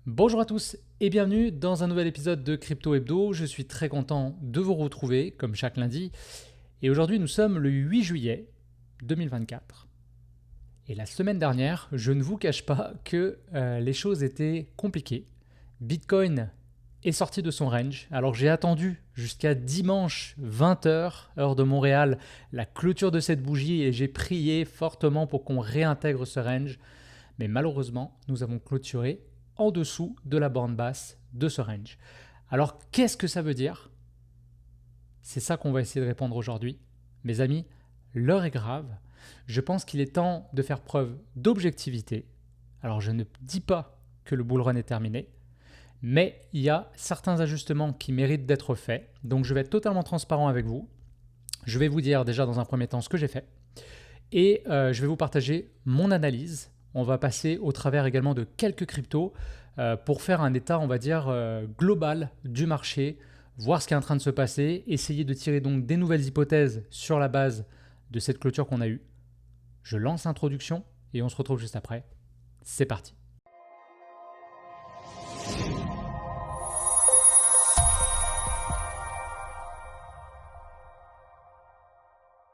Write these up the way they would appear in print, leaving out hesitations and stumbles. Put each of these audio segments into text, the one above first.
Bonjour à tous et bienvenue dans un nouvel épisode de Crypto Hebdo. Je suis très content de vous retrouver comme chaque lundi. Et aujourd'hui, nous sommes le 8 juillet 2024. Et la semaine dernière, je ne vous cache pas que les choses étaient compliquées. Bitcoin est sorti de son range. Alors j'ai attendu jusqu'à dimanche 20h, heure de Montréal, la clôture de cette bougie et j'ai prié fortement pour qu'on réintègre ce range. Mais malheureusement, nous avons clôturé en dessous de la bande basse de ce range. Alors, qu'est-ce que ça veut dire? C'est ça qu'on va essayer de répondre aujourd'hui. Mes amis, l'heure est grave. Je pense qu'il est temps de faire preuve d'objectivité. Alors, je ne dis pas que le bull run est terminé, mais il y a certains ajustements qui méritent d'être faits. Donc, je vais être totalement transparent avec vous. Je vais vous dire déjà dans un premier temps ce que j'ai fait et je vais vous partager mon analyse. On va passer au travers également de quelques cryptos pour faire un état, on va dire, global du marché, voir ce qui est en train de se passer, essayer de tirer donc des nouvelles hypothèses sur la base de cette clôture qu'on a eue. Je lance l'introduction et on se retrouve juste après. C'est parti.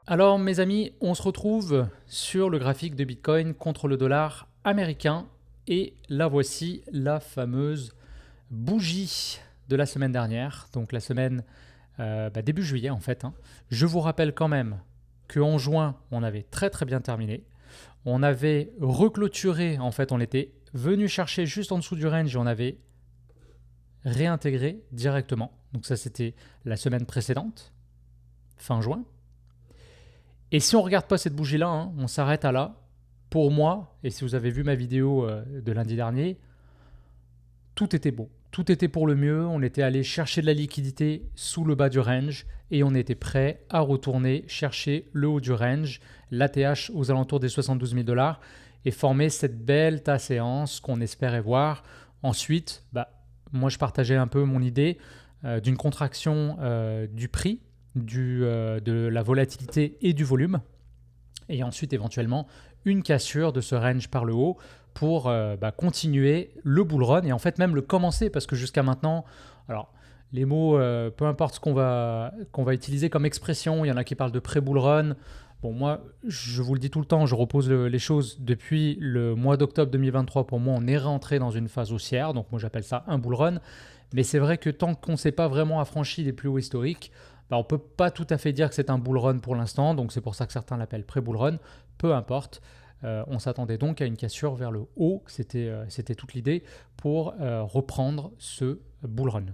Alors mes amis, on se retrouve sur le graphique de Bitcoin contre le dollar américain et là voici la fameuse bougie de la semaine dernière, donc la semaine début juillet en fait. Je vous rappelle quand même qu'en juin, on avait très bien terminé. On avait reclôturé, en fait on était venu chercher juste en dessous du range et on avait réintégré directement. Donc ça c'était la semaine précédente, fin juin. Et si on ne regarde pas cette bougie-là, on s'arrête à là. Pour moi, et si vous avez vu ma vidéo de lundi dernier, tout était beau. Tout était pour le mieux. On était allé chercher de la liquidité sous le bas du range et on était prêt à retourner chercher le haut du range, l'ATH aux alentours des 72 000 $ et former cette belle séance qu'on espérait voir. Ensuite, moi je partageais un peu mon idée d'une contraction du prix, de la volatilité et du volume. Et ensuite, éventuellement, une cassure de ce range par le haut pour continuer le bull run et en fait même le commencer parce que jusqu'à maintenant, alors les mots, peu importe ce qu'on va utiliser comme expression, il y en a qui parlent de pré-bull run. Bon, moi, je vous le dis tout le temps, je repose les choses depuis le mois d'octobre 2023. Pour moi, on est rentré dans une phase haussière, donc moi j'appelle ça un bull run. Mais c'est vrai que tant qu'on ne s'est pas vraiment affranchi des plus hauts historiques, on ne peut pas tout à fait dire que c'est un bull run pour l'instant, donc c'est pour ça que certains l'appellent pré-bull run, peu importe. On s'attendait donc à une cassure vers le haut, c'était toute l'idée pour reprendre ce bull run.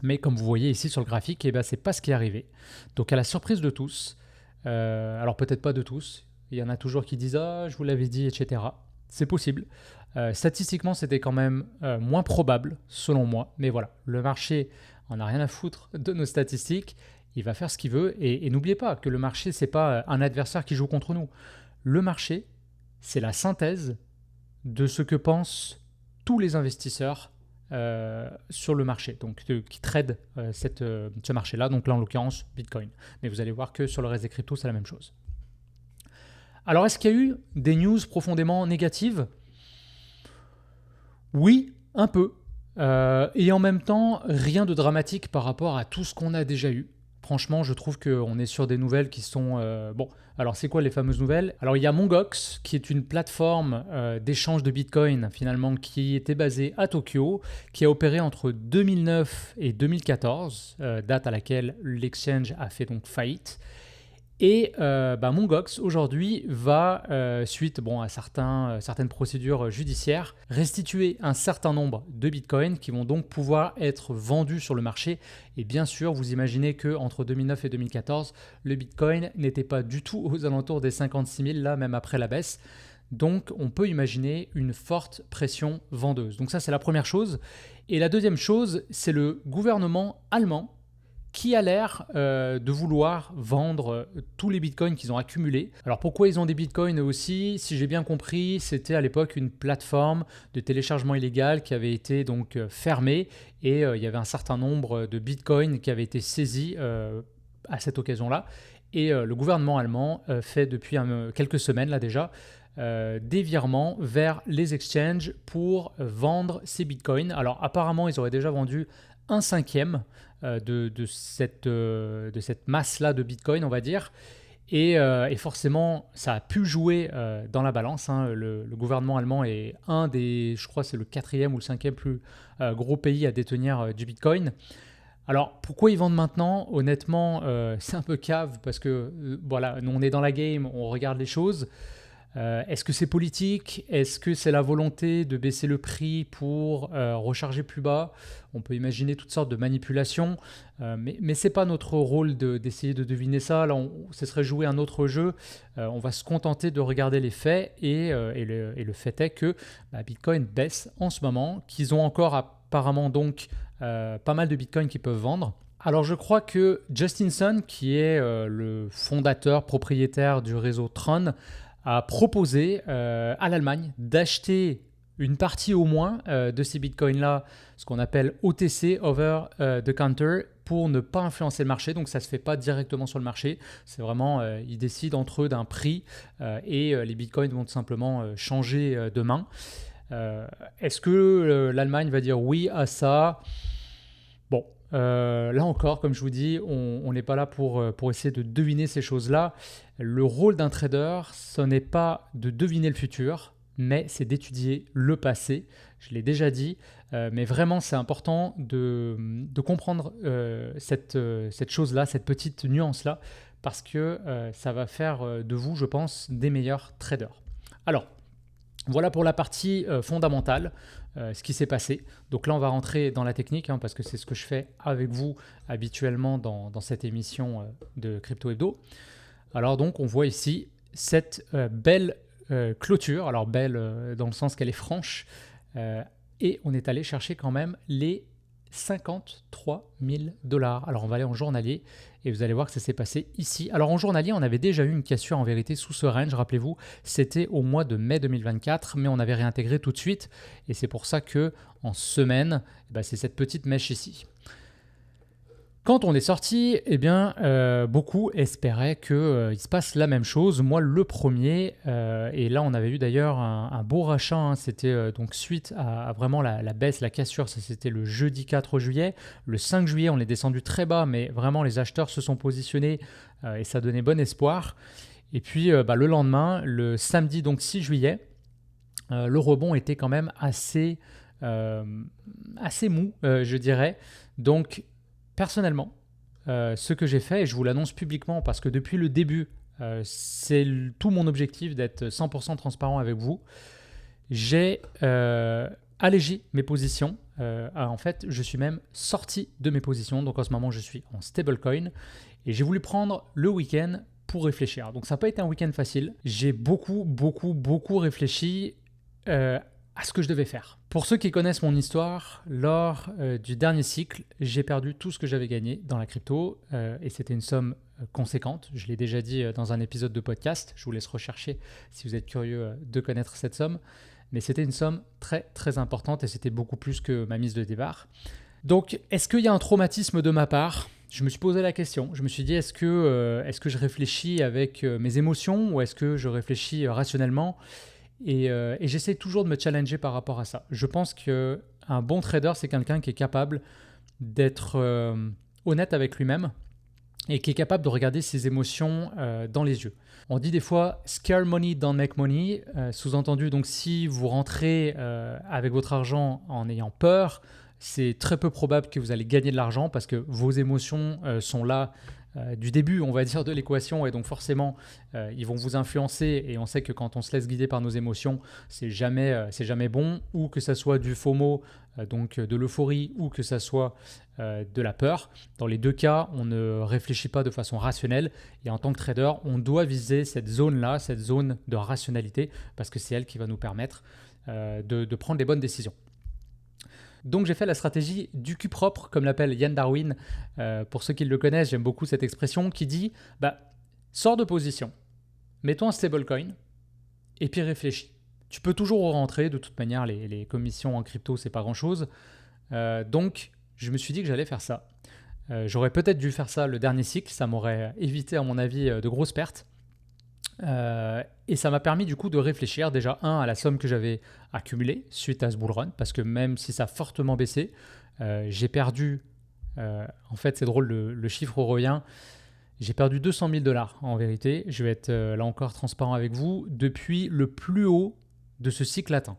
Mais comme vous voyez ici sur le graphique, ce n'est pas ce qui est arrivé. Donc à la surprise de tous, alors peut-être pas de tous, il y en a toujours qui disent « Ah, je vous l'avais dit », etc. C'est possible. Statistiquement, c'était quand même moins probable, selon moi. Mais voilà, le marché en a rien à foutre de nos statistiques. Il va faire ce qu'il veut. Et n'oubliez pas que le marché, ce n'est pas un adversaire qui joue contre nous. Le marché, c'est la synthèse de ce que pensent tous les investisseurs sur le marché, donc qui tradent ce marché-là, donc là en l'occurrence Bitcoin. Mais vous allez voir que sur le reste des cryptos, c'est la même chose. Alors, est-ce qu'il y a eu des news profondément négatives? Oui, un peu. Et en même temps, rien de dramatique par rapport à tout ce qu'on a déjà eu. Franchement, je trouve qu'on est sur des nouvelles qui sont... bon, alors c'est quoi les fameuses nouvelles? Alors il y a Mongox, qui est une plateforme d'échange de Bitcoin, finalement, qui était basée à Tokyo, qui a opéré entre 2009 et 2014, date à laquelle l'exchange a fait donc faillite. Et Mongox, aujourd'hui, va, suite à certaines procédures judiciaires, restituer un certain nombre de bitcoins qui vont donc pouvoir être vendus sur le marché. Et bien sûr, vous imaginez qu'entre 2009 et 2014, le bitcoin n'était pas du tout aux alentours des 56 000, là, même après la baisse. Donc, on peut imaginer une forte pression vendeuse. Donc ça, c'est la première chose. Et la deuxième chose, c'est le gouvernement allemand qui a l'air de vouloir vendre tous les bitcoins qu'ils ont accumulés. Alors pourquoi ils ont des bitcoins aussi? Si j'ai bien compris, c'était à l'époque une plateforme de téléchargement illégal qui avait été donc fermée et il y avait un certain nombre de bitcoins qui avaient été saisis à cette occasion-là. Et le gouvernement allemand fait depuis quelques semaines là déjà des virements vers les exchanges pour vendre ces bitcoins. Alors apparemment, ils auraient déjà vendu un cinquième de cette masse-là de bitcoin, on va dire. Et forcément, ça a pu jouer dans la balance. Le gouvernement allemand est un des, je crois, c'est le quatrième ou le cinquième plus gros pays à détenir du Bitcoin. Alors, pourquoi ils vendent maintenant? Honnêtement, c'est un peu cave parce que voilà, nous on est dans la game, on regarde les choses. Est-ce que c'est politique? Est-ce que c'est la volonté de baisser le prix pour recharger plus bas? On peut imaginer toutes sortes de manipulations, mais ce n'est pas notre rôle d'essayer de deviner ça. Là, ce serait jouer un autre jeu. On va se contenter de regarder les faits et le fait est que Bitcoin baisse en ce moment, qu'ils ont encore apparemment donc pas mal de Bitcoin qu'ils peuvent vendre. Alors je crois que Justin Sun, qui est le fondateur, propriétaire du réseau Tron, a proposé à l'Allemagne d'acheter une partie au moins de ces bitcoins-là, ce qu'on appelle OTC, over the counter, pour ne pas influencer le marché. Donc ça ne se fait pas directement sur le marché, c'est vraiment, ils décident entre eux d'un prix et les bitcoins vont tout simplement changer demain. Est-ce que l'Allemagne va dire oui à ça? Bon, là encore, comme je vous dis, on n'est pas là pour essayer de deviner ces choses-là. Le rôle d'un trader, ce n'est pas de deviner le futur, mais c'est d'étudier le passé. Je l'ai déjà dit, mais vraiment c'est important de comprendre cette chose-là, cette petite nuance-là, parce que ça va faire de vous, je pense, des meilleurs traders. Alors, voilà pour la partie fondamentale, ce qui s'est passé. Donc là, on va rentrer dans la technique, parce que c'est ce que je fais avec vous habituellement dans cette émission de Crypto Hebdo. Alors donc, on voit ici cette belle clôture, alors belle dans le sens qu'elle est franche, et on est allé chercher quand même les 53 000 $. Alors on va aller en journalier et vous allez voir que ça s'est passé ici. Alors en journalier, on avait déjà eu une cassure en vérité sous ce range, rappelez-vous, c'était au mois de mai 2024, mais on avait réintégré tout de suite et c'est pour ça que en semaine, c'est cette petite mèche ici. Quand on est sorti, beaucoup espéraient qu'il se passe la même chose. Moi, le premier, et là, on avait eu d'ailleurs un beau rachat. C'était donc suite à vraiment la baisse, la cassure. Ça, c'était le jeudi 4 juillet. Le 5 juillet, on est descendu très bas, mais vraiment, les acheteurs se sont positionnés et ça donnait bon espoir. Et puis, le lendemain, le samedi, donc 6 juillet, le rebond était quand même assez mou, je dirais. Donc, personnellement, ce que j'ai fait, et je vous l'annonce publiquement parce que depuis le début, c'est tout mon objectif d'être 100% transparent avec vous, j'ai allégé mes positions. En fait, je suis même sorti de mes positions. Donc en ce moment, je suis en stablecoin et j'ai voulu prendre le week-end pour réfléchir. Donc ça n'a pas été un week-end facile. J'ai beaucoup réfléchi à ce que je devais faire. Pour ceux qui connaissent mon histoire, lors du dernier cycle, j'ai perdu tout ce que j'avais gagné dans la crypto et c'était une somme conséquente. Je l'ai déjà dit dans un épisode de podcast. Je vous laisse rechercher si vous êtes curieux de connaître cette somme. Mais c'était une somme très importante et c'était beaucoup plus que ma mise de départ. Donc, est-ce qu'il y a un traumatisme de ma part ? Je me suis posé la question. Je me suis dit, est-ce que je réfléchis avec mes émotions ou est-ce que je réfléchis rationnellement ? Et j'essaie toujours de me challenger par rapport à ça. Je pense qu'un bon trader, c'est quelqu'un qui est capable d'être honnête avec lui-même et qui est capable de regarder ses émotions dans les yeux. On dit des fois « scare money don't make money », sous-entendu, donc si vous rentrez avec votre argent en ayant peur, c'est très peu probable que vous allez gagner de l'argent parce que vos émotions sont là du début, on va dire, de l'équation et donc forcément, ils vont vous influencer et on sait que quand on se laisse guider par nos émotions, c'est jamais bon, ou que ça soit du FOMO, donc de l'euphorie, ou que ça soit de la peur. Dans les deux cas, on ne réfléchit pas de façon rationnelle et en tant que trader, on doit viser cette zone-là, cette zone de rationalité parce que c'est elle qui va nous permettre de prendre les bonnes décisions. Donc j'ai fait la stratégie du cul propre, comme l'appelle Yann Darwin. Pour ceux qui le connaissent, j'aime beaucoup cette expression qui dit sors de position, mets-toi en stablecoin et puis réfléchis. Tu peux toujours rentrer, de toute manière, les commissions en crypto, c'est pas grand-chose. Donc je me suis dit que j'allais faire ça. J'aurais peut-être dû faire ça le dernier cycle, ça m'aurait évité, à mon avis, de grosses pertes. Et ça m'a permis du coup de réfléchir déjà à la somme que j'avais accumulée suite à ce bull run, parce que même si ça a fortement baissé, j'ai perdu, en fait c'est drôle, le chiffre revient, j'ai perdu 200 000 dollars en vérité, je vais être là encore transparent avec vous, depuis le plus haut de ce cycle atteint.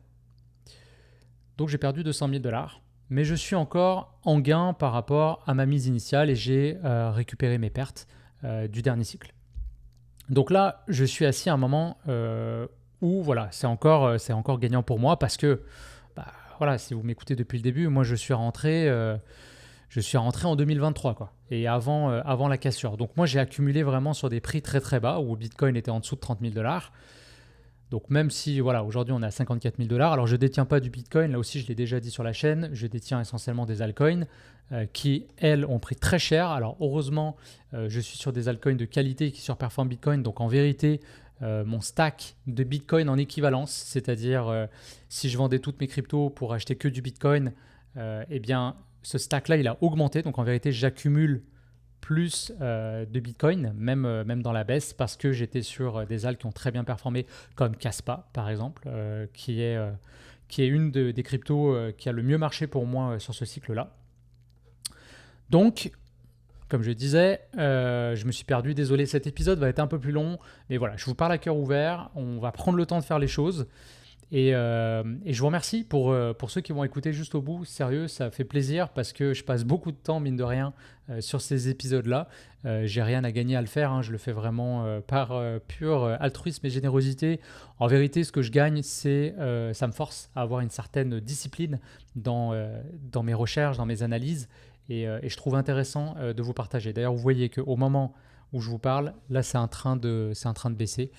Donc j'ai perdu 200 000 dollars, mais je suis encore en gain par rapport à ma mise initiale et j'ai récupéré mes pertes du dernier cycle. Donc là, je suis assis à un moment où voilà, c'est encore gagnant pour moi parce que voilà, si vous m'écoutez depuis le début, moi je suis rentré en 2023 quoi, et avant la cassure. Donc moi j'ai accumulé vraiment sur des prix très très bas où le Bitcoin était en dessous de 30 000 dollars. Donc même si voilà, aujourd'hui on est à 54 000 dollars, alors je ne détiens pas du Bitcoin, là aussi je l'ai déjà dit sur la chaîne, je détiens essentiellement des altcoins qui, elles, ont pris très cher. Alors heureusement, je suis sur des altcoins de qualité qui surperforment Bitcoin, donc en vérité, mon stack de Bitcoin en équivalence, c'est-à-dire si je vendais toutes mes cryptos pour acheter que du Bitcoin, eh bien ce stack-là, il a augmenté, donc en vérité, j'accumule plus de Bitcoin, même dans la baisse, parce que j'étais sur des alts qui ont très bien performé, comme Kaspa, par exemple, qui est une des cryptos qui a le mieux marché pour moi sur ce cycle-là. Donc, comme je disais, je me suis perdu. Désolé, cet épisode va être un peu plus long, mais voilà, je vous parle à cœur ouvert. On va prendre le temps de faire les choses. Et je vous remercie pour ceux qui vont écouter juste au bout. Sérieux, ça fait plaisir parce que je passe beaucoup de temps, mine de rien, sur ces épisodes-là. J'ai rien à gagner à le faire, hein. Je le fais vraiment par pur altruisme et générosité. En vérité, ce que je gagne, c'est ça me force à avoir une certaine discipline dans mes recherches, dans mes analyses. Et je trouve intéressant de vous partager. D'ailleurs, vous voyez qu'au moment où je vous parle, là, c'est en train de baisser.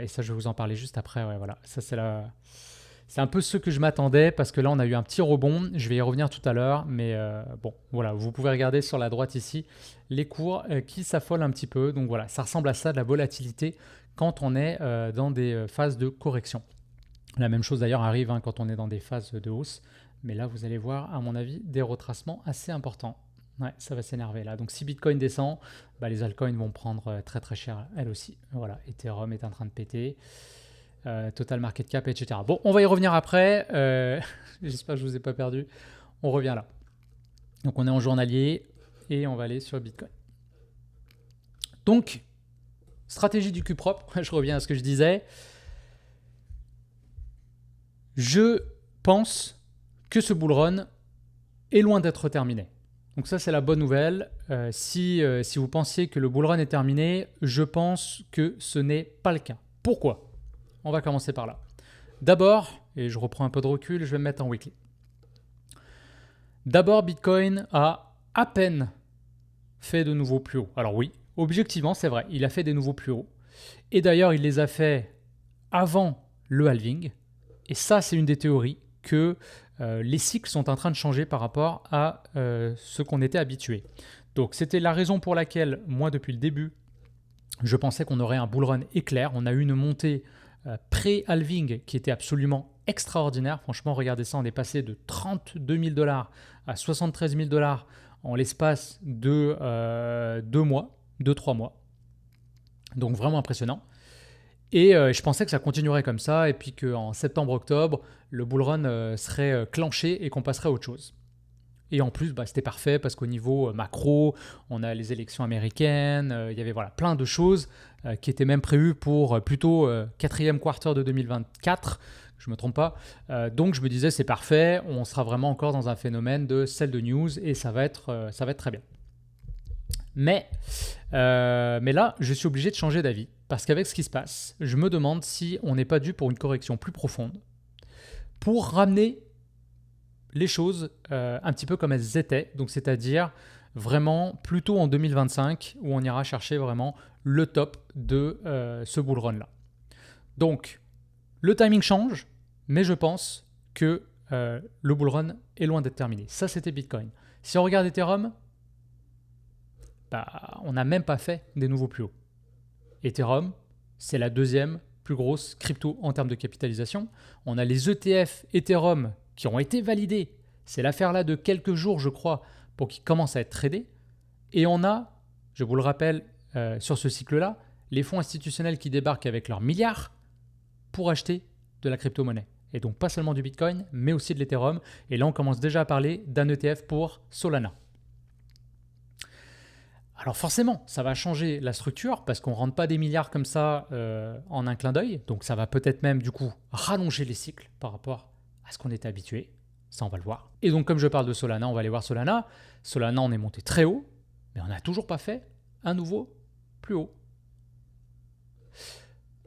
Et ça, je vais vous en parler juste après. Ouais, voilà. Ça, c'est un peu ce que je m'attendais parce que là, on a eu un petit rebond. Je vais y revenir tout à l'heure. Mais bon, voilà, vous pouvez regarder sur la droite ici les cours qui s'affolent un petit peu. Donc voilà, ça ressemble à ça, de la volatilité quand on est dans des phases de correction. La même chose d'ailleurs arrive quand on est dans des phases de hausse. Mais là, vous allez voir, à mon avis, des retracements assez importants. Ouais, ça va s'énerver là. Donc si Bitcoin descend, les altcoins vont prendre très très cher elles aussi. Voilà, Ethereum est en train de péter. Total Market Cap, etc. Bon, on va y revenir après. J'espère que je ne vous ai pas perdu. On revient là. Donc on est en journalier et on va aller sur Bitcoin. Donc, stratégie du cul propre. Je reviens à ce que je disais. Je pense que ce bull run est loin d'être terminé. Donc ça, c'est la bonne nouvelle. Si vous pensiez que le bull run est terminé, je pense que ce n'est pas le cas. Pourquoi ? On va commencer par là. D'abord, et je reprends un peu de recul, je vais me mettre en weekly. D'abord, Bitcoin a à peine fait de nouveaux plus hauts. Alors oui, objectivement, c'est vrai, il a fait des nouveaux plus hauts. Et d'ailleurs, il les a fait avant le halving. Et ça, c'est une des théories que les cycles sont en train de changer par rapport à ce qu'on était habitué. Donc c'était la raison pour laquelle, moi depuis le début, je pensais qu'on aurait un bull run éclair. On a eu une montée pré-halving qui était absolument extraordinaire. Franchement, regardez ça, on est passé de 32 000 dollars à 73 000 dollars en l'espace de 2-3 mois. Donc vraiment impressionnant. Et je pensais que ça continuerait comme ça et puis qu'en septembre-octobre, le bull run serait clenché et qu'on passerait à autre chose. Et en plus, c'était parfait parce qu'au niveau macro, on a les élections américaines, il y avait plein de choses qui étaient même prévues pour plutôt quatrième quarter de 2024, je ne me trompe pas. Donc je me disais, c'est parfait, on sera vraiment encore dans un phénomène de sell de news et ça va être très bien. Mais là, je suis obligé de changer d'avis parce qu'avec ce qui se passe, je me demande si on n'est pas dû pour une correction plus profonde pour ramener les choses un petit peu comme elles étaient, donc c'est-à-dire vraiment plutôt en 2025 où on ira chercher vraiment le top de ce bull run là. Donc le timing change, mais je pense que le bull run est loin d'être terminé. Ça, c'était Bitcoin. Si on regarde Ethereum, on n'a même pas fait des nouveaux plus hauts. Ethereum, c'est la deuxième plus grosse crypto en termes de capitalisation. On a les ETF Ethereum qui ont été validés. C'est l'affaire là de quelques jours, je crois, pour qu'ils commencent à être tradés. Et on a, je vous le rappelle, sur ce cycle-là, les fonds institutionnels qui débarquent avec leurs milliards pour acheter de la crypto-monnaie. Et donc pas seulement du Bitcoin, mais aussi de l'Ethereum. Et là, on commence déjà à parler d'un ETF pour Solana. Alors forcément, ça va changer la structure parce qu'on ne rentre pas des milliards comme ça en un clin d'œil. Donc ça va peut-être même du coup rallonger les cycles par rapport à ce qu'on était habitué. Ça, on va le voir. Et donc comme je parle de Solana, on va aller voir Solana. Solana, on est monté très haut, mais on n'a toujours pas fait un nouveau plus haut.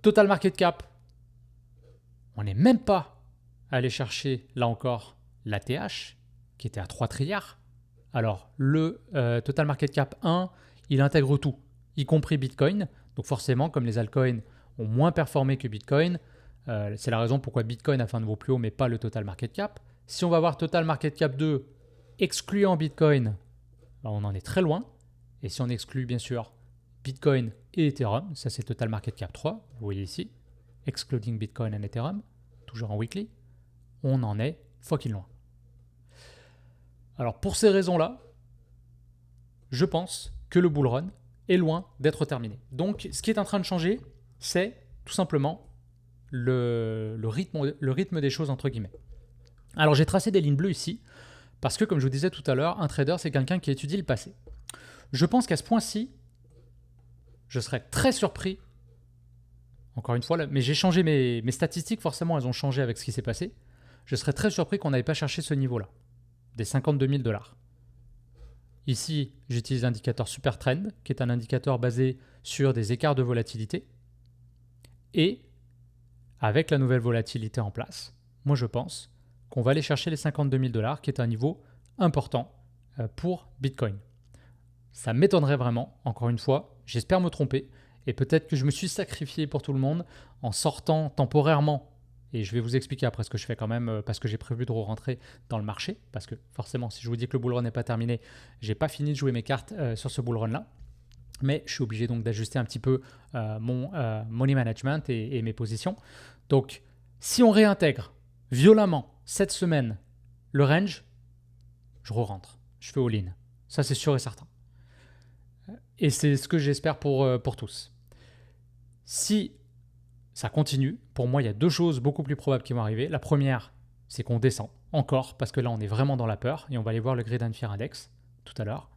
Total market cap, on n'est même pas allé chercher, là encore, l'ATH, qui était à 3 trilliards. Alors, le total market cap 1, il intègre tout, y compris Bitcoin. Donc forcément, comme les altcoins ont moins performé que Bitcoin, c'est la raison pourquoi Bitcoin a fait un nouveau plus haut, mais pas le total market cap. Si on va voir total market cap 2, excluant Bitcoin, ben on en est très loin. Et si on exclut bien sûr Bitcoin et Ethereum, ça c'est total market cap 3, vous voyez ici, excluding Bitcoin et Ethereum, toujours en weekly, on en est fucking loin. Alors pour ces raisons-là, je pense que le bull run est loin d'être terminé. Donc ce qui est en train de changer, c'est tout simplement le rythme des choses entre guillemets. Alors j'ai tracé des lignes bleues ici, parce que comme je vous disais tout à l'heure, un trader c'est quelqu'un qui étudie le passé. Je pense qu'à ce point-ci, je serais très surpris, encore une fois, là, mais j'ai changé mes statistiques, forcément elles ont changé avec ce qui s'est passé, je serais très surpris qu'on n'avait pas cherché ce niveau-là, des 52 000 $. Ici, j'utilise l'indicateur Super Trend, qui est un indicateur basé sur des écarts de volatilité. Et avec la nouvelle volatilité en place, moi je pense qu'on va aller chercher les 52 000 $, qui est un niveau important pour Bitcoin. Ça m'étonnerait vraiment, encore une fois, j'espère me tromper, et peut-être que je me suis sacrifié pour tout le monde en sortant temporairement, et je vais vous expliquer après ce que je fais quand même, parce que j'ai prévu de rentrer dans le marché, parce que forcément, si je vous dis que le bull run n'est pas terminé, j'ai pas fini de jouer mes cartes sur ce bull run-là, mais je suis obligé donc d'ajuster un petit peu mon money management et mes positions. Donc, si on réintègre violemment cette semaine le range, je re-rentre, je fais all-in. Ça, c'est sûr et certain. Et c'est ce que j'espère pour tous. Si ça continue, pour moi, il y a deux choses beaucoup plus probables qui vont arriver. La première, c'est qu'on descend encore, parce que là, on est vraiment dans la peur, et on va aller voir le Greed and Fear Index tout à l'heure.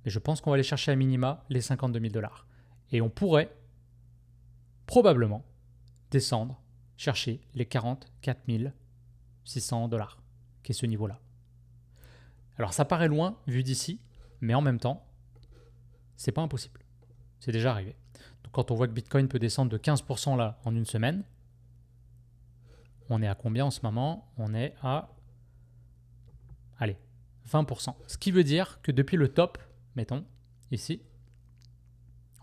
Mais je pense qu'on va aller chercher à minima les 52 000 $. Et on pourrait probablement descendre, chercher les 44 600 $, qui est ce niveau-là. Alors ça paraît loin vu d'ici, mais en même temps, c'est pas impossible. C'est déjà arrivé. Donc quand on voit que Bitcoin peut descendre de 15% là en une semaine, on est à combien en ce moment? On est à 20%. Ce qui veut dire que depuis le top, mettons, ici,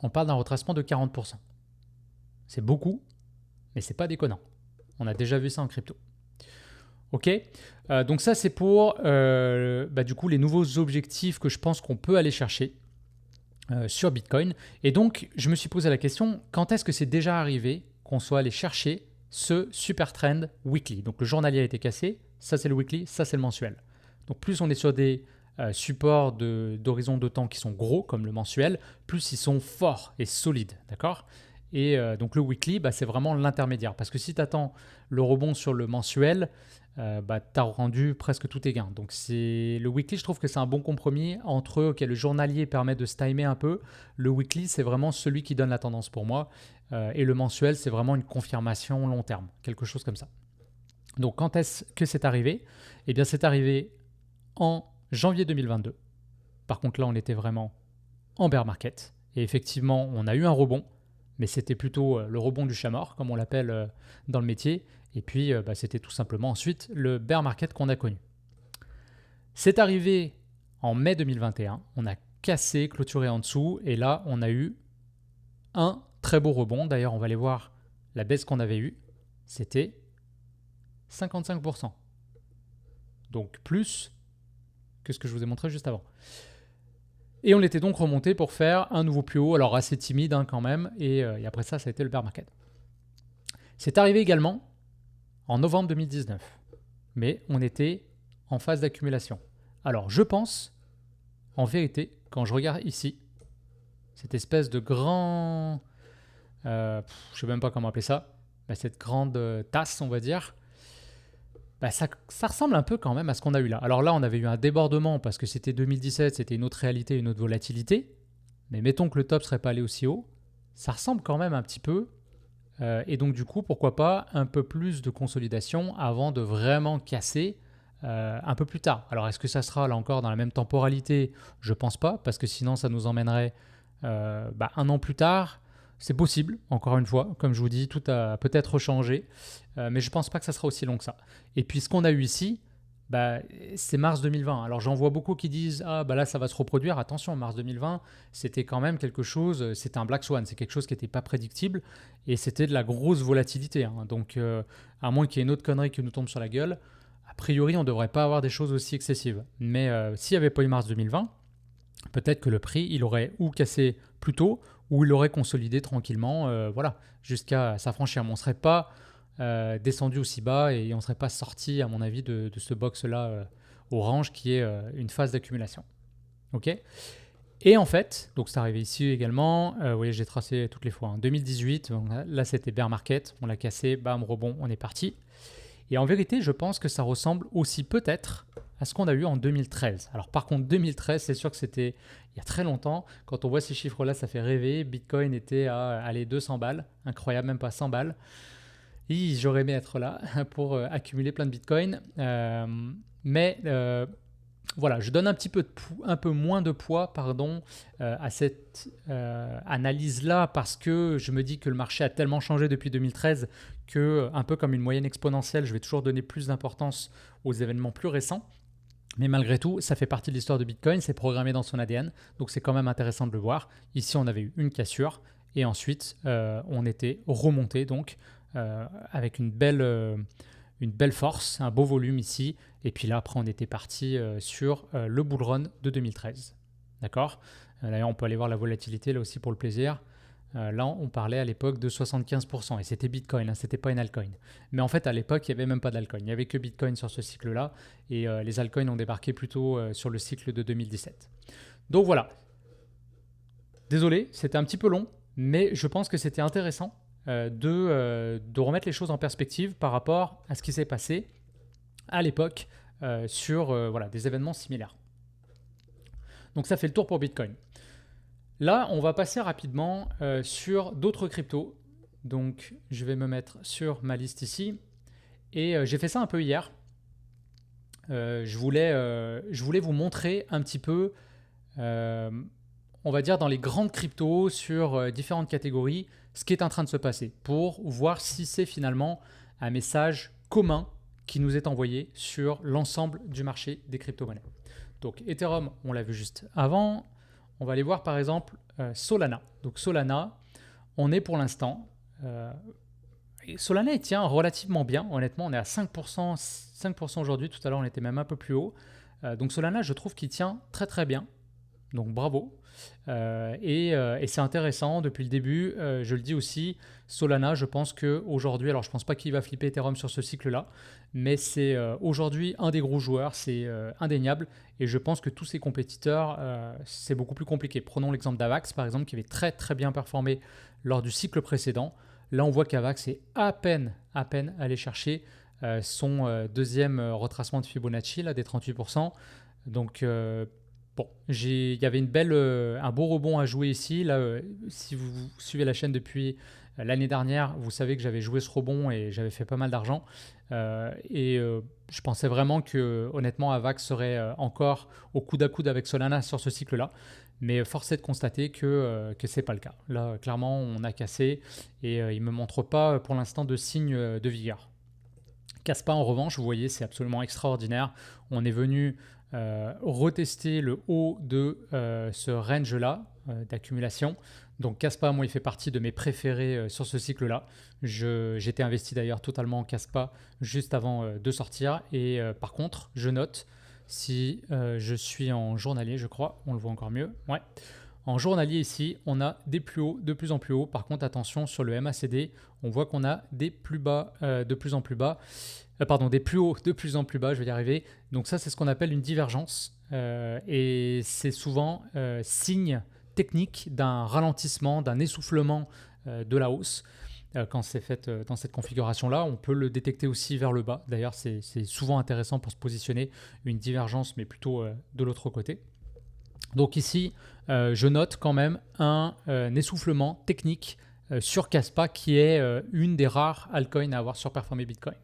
on parle d'un retracement de 40%. C'est beaucoup, mais c'est pas déconnant. On a déjà vu ça en crypto. Ok, donc ça c'est pour du coup les nouveaux objectifs que je pense qu'on peut aller chercher sur Bitcoin. Et donc je me suis posé la question, quand est-ce que c'est déjà arrivé qu'on soit allé chercher ce super trend weekly? Donc le journalier a été cassé, ça c'est le weekly, ça c'est le mensuel. Donc plus on est sur des supports d'horizon de temps qui sont gros comme le mensuel, plus ils sont forts et solides, d'accord? Et donc le weekly, c'est vraiment l'intermédiaire. Parce que si tu attends le rebond sur le mensuel, tu as rendu presque tous tes gains. Donc le weekly, je trouve que c'est un bon compromis entre le journalier permet de se timer un peu. Le weekly, c'est vraiment celui qui donne la tendance pour moi. Et le mensuel, c'est vraiment une confirmation long terme, quelque chose comme ça. Donc quand est-ce que c'est arrivé? Eh bien c'est arrivé en janvier 2022. Par contre là, on était vraiment en bear market. Et effectivement, on a eu un rebond. Mais c'était plutôt le rebond du chat mort, comme on l'appelle dans le métier. Et puis, c'était tout simplement ensuite le bear market qu'on a connu. C'est arrivé en mai 2021. On a cassé, clôturé en dessous. Et là, on a eu un très beau rebond. D'ailleurs, on va aller voir la baisse qu'on avait eue. C'était 55%. Donc plus que ce que je vous ai montré juste avant. Et on était donc remonté pour faire un nouveau plus haut, alors assez timide quand même, et après ça a été le bear market. C'est arrivé également en novembre 2019, mais on était en phase d'accumulation. Alors je pense, en vérité, quand je regarde ici, cette espèce de grand je ne sais même pas comment appeler ça, cette grande tasse, on va dire, ça ressemble un peu quand même à ce qu'on a eu là. Alors là, on avait eu un débordement parce que c'était 2017, c'était une autre réalité, une autre volatilité. Mais mettons que le top ne serait pas allé aussi haut, ça ressemble quand même un petit peu. Et donc du coup, pourquoi pas un peu plus de consolidation avant de vraiment casser un peu plus tard. Alors est-ce que ça sera là encore dans la même temporalité? Je pense pas, parce que sinon ça nous emmènerait un an plus tard. C'est possible, encore une fois, comme je vous dis, tout a peut-être changé, mais je pense pas que ça sera aussi long que ça. Et puis ce qu'on a eu ici, c'est mars 2020. Alors j'en vois beaucoup qui disent ah là ça va se reproduire. Attention, mars 2020, c'était quand même quelque chose, c'était un black swan, c'est quelque chose qui n'était pas prédictible et c'était de la grosse volatilité. Hein. Donc à moins qu'il y ait une autre connerie qui nous tombe sur la gueule, a priori on ne devrait pas avoir des choses aussi excessives. Mais s'il n'y avait pas eu mars 2020, peut-être que le prix il aurait ou cassé plus tôt ou il aurait consolidé tranquillement, jusqu'à s'affranchir. Mais on ne serait pas descendu aussi bas et on ne serait pas sorti, à mon avis, de ce box-là orange qui est une phase d'accumulation. Ok. Et en fait, donc c'est arrivé ici également, vous voyez, j'ai tracé toutes les fois. En 2018, donc là c'était bear market, on l'a cassé, bam, rebond, on est parti. Et en vérité, je pense que ça ressemble aussi peut-être à ce qu'on a eu en 2013. Alors par contre, 2013, c'est sûr que c'était il y a très longtemps. Quand on voit ces chiffres-là, ça fait rêver. Bitcoin était à 200 balles, incroyable, même pas 100 balles. Et j'aurais aimé être là pour accumuler plein de Bitcoin. Mais voilà, je donne un peu moins de poids à cette analyse-là parce que je me dis que le marché a tellement changé depuis 2013 que, un peu comme une moyenne exponentielle, je vais toujours donner plus d'importance aux événements plus récents. Mais malgré tout, ça fait partie de l'histoire de Bitcoin, c'est programmé dans son ADN, donc c'est quand même intéressant de le voir. Ici, on avait eu une cassure et ensuite, on était remonté donc avec une belle force, un beau volume ici. Et puis là, après, on était parti sur le bull run de 2013. D'accord. D'ailleurs, on peut aller voir la volatilité là aussi pour le plaisir. Là, on parlait à l'époque de 75%. Et c'était Bitcoin, hein, c'était pas une altcoin. Mais en fait, à l'époque, il n'y avait même pas d'altcoin. Il n'y avait que Bitcoin sur ce cycle-là. Et les altcoins ont débarqué plutôt sur le cycle de 2017. Donc voilà. Désolé, c'était un petit peu long. Mais je pense que c'était intéressant de remettre les choses en perspective par rapport à ce qui s'est passé à l'époque sur des événements similaires. Donc ça fait le tour pour Bitcoin. Là, on va passer rapidement sur d'autres cryptos. Donc je vais me mettre sur ma liste ici. Et j'ai fait ça un peu hier. Je voulais vous montrer un petit peu, on va dire dans les grandes cryptos, sur différentes catégories, ce qui est en train de se passer, pour voir si c'est finalement un message commun qui nous est envoyé sur l'ensemble du marché des crypto-monnaies. Donc Ethereum, on l'a vu juste avant. On va aller voir par exemple Solana. Donc Solana, on est pour l'instant... Solana, il tient relativement bien. Honnêtement, on est à 5%, 5% aujourd'hui. Tout à l'heure, on était même un peu plus haut. Donc Solana, je trouve qu'il tient très très bien. Donc bravo. Et c'est intéressant depuis le début. Je le dis aussi, Solana, je pense qu'aujourd'hui, alors je ne pense pas qu'il va flipper Ethereum sur ce cycle-là, mais c'est aujourd'hui un des gros joueurs, c'est indéniable. Et je pense que tous ses compétiteurs, c'est beaucoup plus compliqué. Prenons l'exemple d'Avax, par exemple, qui avait très très bien performé lors du cycle précédent. Là, on voit qu'Avax est à peine allé chercher son deuxième retracement de Fibonacci, là, des 38%. Donc, bon, il y avait un beau rebond à jouer ici. Là, si vous suivez la chaîne depuis l'année dernière, vous savez que j'avais joué ce rebond et j'avais fait pas mal d'argent. Je pensais vraiment que, honnêtement, Avax serait encore au coude à coude avec Solana sur ce cycle-là. Mais force est de constater que ce n'est pas le cas. Là, clairement, on a cassé et il ne me montre pas pour l'instant de signe de vigueur. Kaspa, en revanche, vous voyez, c'est absolument extraordinaire. On est venu retester le haut de ce range-là d'accumulation. Donc Kaspa, moi, il fait partie de mes préférés sur ce cycle-là. J'étais investi d'ailleurs totalement en Kaspa juste avant de sortir. Et par contre, je note, si je suis en journalier, je crois, on le voit encore mieux. Ouais. En journalier ici, on a des plus hauts de plus en plus hauts. Par contre, attention, sur le MACD, on voit qu'on a des plus bas de plus en plus bas. Des plus hauts de plus en plus bas, je vais y arriver. Donc ça, c'est ce qu'on appelle une divergence. Et c'est souvent signe technique d'un ralentissement, d'un essoufflement de la hausse quand c'est fait dans cette configuration-là. On peut le détecter aussi vers le bas. D'ailleurs, c'est souvent intéressant pour se positionner, une divergence, mais plutôt de l'autre côté. Donc ici, je note quand même un essoufflement technique sur Kaspa, qui est une des rares altcoins à avoir surperformé Bitcoin.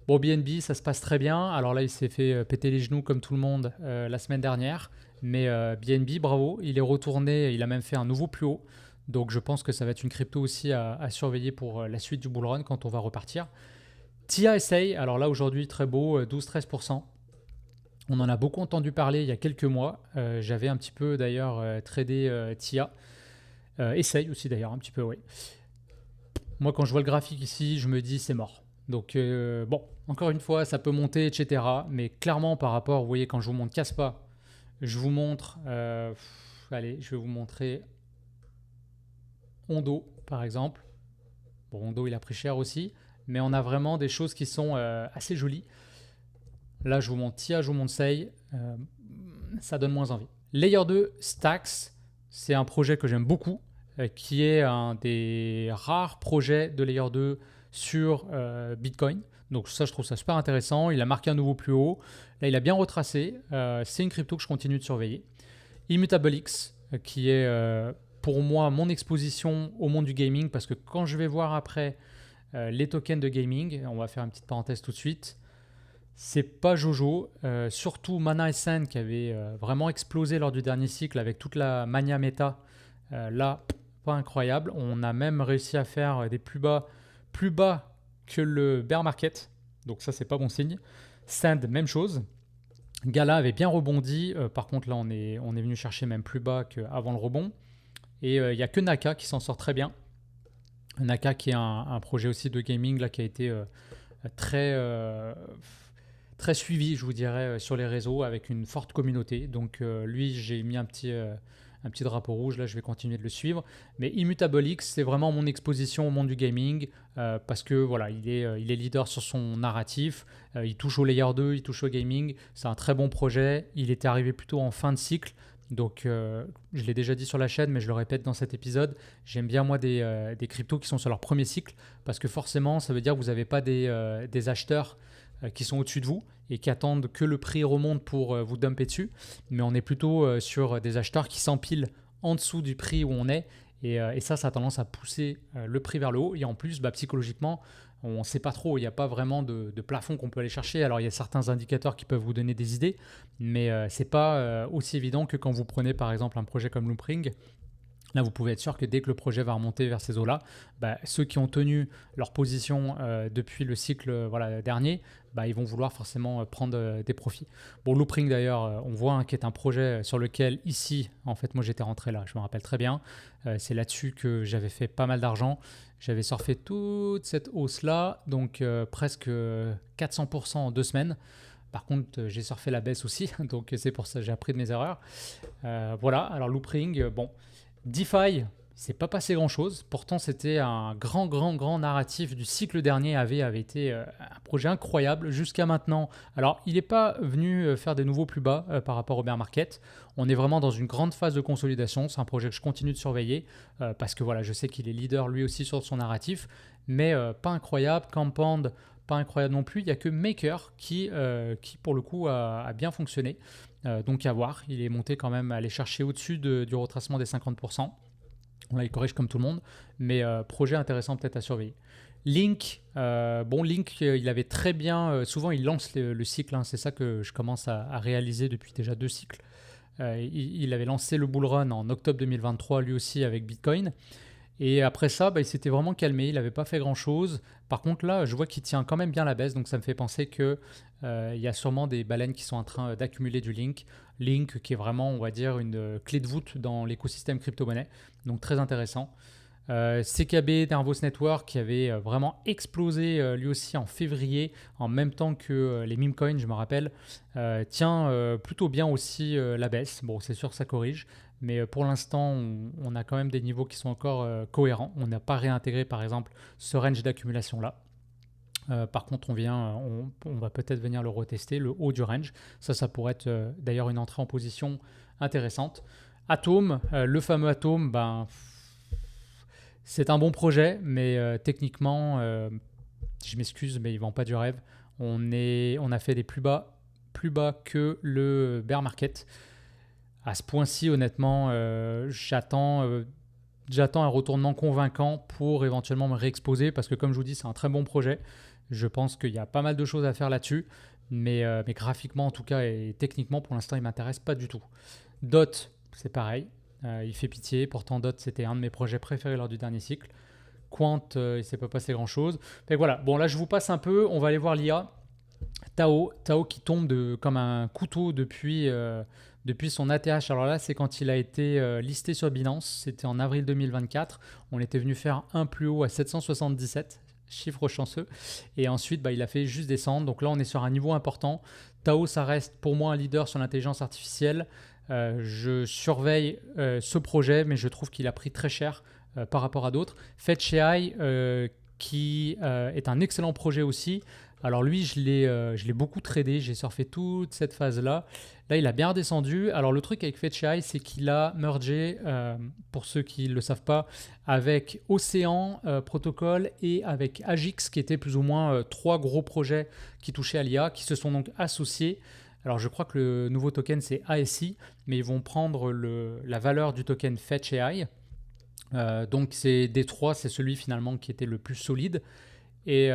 Bon, BNB, ça se passe très bien. Alors là, il s'est fait péter les genoux comme tout le monde la semaine dernière. Mais BNB, bravo, il est retourné, il a même fait un nouveau plus haut. Donc je pense que ça va être une crypto aussi à surveiller pour la suite du bull run quand on va repartir. TIA, alors là aujourd'hui très beau, 12-13%. On en a beaucoup entendu parler il y a quelques mois. J'avais un petit peu d'ailleurs tradé TIA. Essaye aussi d'ailleurs un petit peu, oui. Moi quand je vois le graphique ici, je me dis c'est mort. Donc bon, encore une fois, ça peut monter, etc. Mais clairement par rapport, vous voyez, quand je vous montre Kaspa, je vous montre, allez, je vais vous montrer Ondo par exemple. Bon, Ondo il a pris cher aussi, mais on a vraiment des choses qui sont assez jolies. Là, je vous montre TIA, je vous montre Sei, ça donne moins envie. Layer 2 Stacks, c'est un projet que j'aime beaucoup, qui est un des rares projets de Layer 2 sur Bitcoin. Donc ça, je trouve ça super intéressant. Il a marqué un nouveau plus haut. Là, il a bien retracé. C'est une crypto que je continue de surveiller. ImmutableX, qui est pour moi mon exposition au monde du gaming, parce que quand je vais voir après les tokens de gaming, on va faire une petite parenthèse tout de suite, c'est pas Jojo, surtout Mana SN qui avait vraiment explosé lors du dernier cycle avec toute la mania méta. Là, pas incroyable. On a même réussi à faire des plus bas que le bear market. Donc ça, c'est pas bon signe. Sand, même chose. Gala avait bien rebondi. Par contre, là, on est venu chercher même plus bas qu'avant le rebond. Et il n'y a que Naka qui s'en sort très bien. Naka qui est un projet aussi de gaming là, qui a été très suivi, je vous dirais, sur les réseaux avec une forte communauté. Donc lui, j'ai mis un petit drapeau rouge, là je vais continuer de le suivre. Mais ImmutableX, c'est vraiment mon exposition au monde du gaming parce que voilà, il est leader sur son narratif, il touche au layer 2, il touche au gaming, c'est un très bon projet, il était arrivé plutôt en fin de cycle. Donc je l'ai déjà dit sur la chaîne, mais je le répète dans cet épisode, j'aime bien moi des cryptos qui sont sur leur premier cycle parce que forcément ça veut dire que vous n'avez pas des acheteurs qui sont au-dessus de vous et qui attendent que le prix remonte pour vous dumper dessus, mais on est plutôt sur des acheteurs qui s'empilent en dessous du prix où on est, et ça a tendance à pousser le prix vers le haut, et en plus psychologiquement on ne sait pas trop, il n'y a pas vraiment de plafond qu'on peut aller chercher. Alors il y a certains indicateurs qui peuvent vous donner des idées, mais ce n'est pas aussi évident que quand vous prenez par exemple un projet comme Loopring. Là, vous pouvez être sûr que dès que le projet va remonter vers ces eaux-là, ceux qui ont tenu leur position depuis le cycle dernier, ils vont vouloir forcément prendre des profits. Bon, Loopring d'ailleurs, on voit qui est un projet sur lequel ici, en fait, moi j'étais rentré là, je me rappelle très bien. C'est là-dessus que j'avais fait pas mal d'argent. J'avais surfé toute cette hausse-là, donc presque 400% en 2 semaines. Par contre, j'ai surfé la baisse aussi, donc c'est pour ça que j'ai appris de mes erreurs. Voilà, alors Loopring, bon. DeFi, c'est pas passé grand-chose. Pourtant, c'était un grand narratif du cycle dernier. avait été un projet incroyable jusqu'à maintenant. Alors, il n'est pas venu faire des nouveaux plus bas par rapport au bear market. On est vraiment dans une grande phase de consolidation. C'est un projet que je continue de surveiller parce que voilà, je sais qu'il est leader lui aussi sur son narratif, mais pas incroyable. Compound, pas incroyable non plus. Il n'y a que Maker qui pour le coup, a bien fonctionné. Donc à voir, il est monté quand même, aller chercher au-dessus du retracement des 50%. Là, il corrige comme tout le monde, mais projet intéressant peut-être à surveiller. Link, Link, il avait très bien, souvent il lance le cycle, c'est ça que je commence à réaliser depuis déjà 2 cycles. Il avait lancé le bull run en octobre 2023, lui aussi avec Bitcoin. Et après ça, il s'était vraiment calmé, il n'avait pas fait grand-chose. Par contre, là, je vois qu'il tient quand même bien la baisse, donc ça me fait penser qu'il y a sûrement des baleines qui sont en train d'accumuler du Link. Link qui est vraiment, on va dire, une clé de voûte dans l'écosystème crypto-monnaie, donc très intéressant. CKB, Nervos Network, qui avait vraiment explosé lui aussi en février, en même temps que les meme coins, je me rappelle, tient plutôt bien aussi la baisse. Bon, c'est sûr que ça corrige. Mais pour l'instant, on a quand même des niveaux qui sont encore cohérents. On n'a pas réintégré, par exemple, ce range d'accumulation-là. Par contre, on va peut-être venir le retester, le haut du range. Ça pourrait être d'ailleurs une entrée en position intéressante. Atom, le fameux Atom, C'est un bon projet, mais techniquement, je m'excuse, mais il ne vend pas du rêve. On a fait des plus bas que le bear market. À ce point-ci, honnêtement, j'attends un retournement convaincant pour éventuellement me réexposer parce que, comme je vous dis, c'est un très bon projet. Je pense qu'il y a pas mal de choses à faire là-dessus, mais graphiquement en tout cas et techniquement, pour l'instant, il ne m'intéresse pas du tout. Dot, c'est pareil. Il fait pitié. Pourtant, Dot, c'était un de mes projets préférés lors du dernier cycle. Quant, il ne s'est pas passé grand-chose. Donc voilà, bon là, je vous passe un peu. On va aller voir l'IA. Tao qui tombe comme un couteau depuis son ATH. Alors là, c'est quand il a été listé sur Binance. C'était en avril 2024. On était venu faire un plus haut à 777, chiffre chanceux. Et ensuite, il a fait juste descendre. Donc là, on est sur un niveau important. Tao, ça reste pour moi un leader sur l'intelligence artificielle. Je surveille ce projet, mais je trouve qu'il a pris très cher par rapport à d'autres. FetchAI, qui est un excellent projet aussi. Alors lui, je l'ai beaucoup tradé, j'ai surfé toute cette phase-là. Là, il a bien redescendu. Alors le truc avec FetchAI, c'est qu'il a mergé, pour ceux qui ne le savent pas, avec Océan Protocol et avec Agix, qui étaient plus ou moins trois gros projets qui touchaient à l'IA, qui se sont donc associés. Alors je crois que le nouveau token, c'est ASI, mais ils vont prendre la valeur du token FetchAI. Donc c'est des trois, c'est celui finalement qui était le plus solide. Et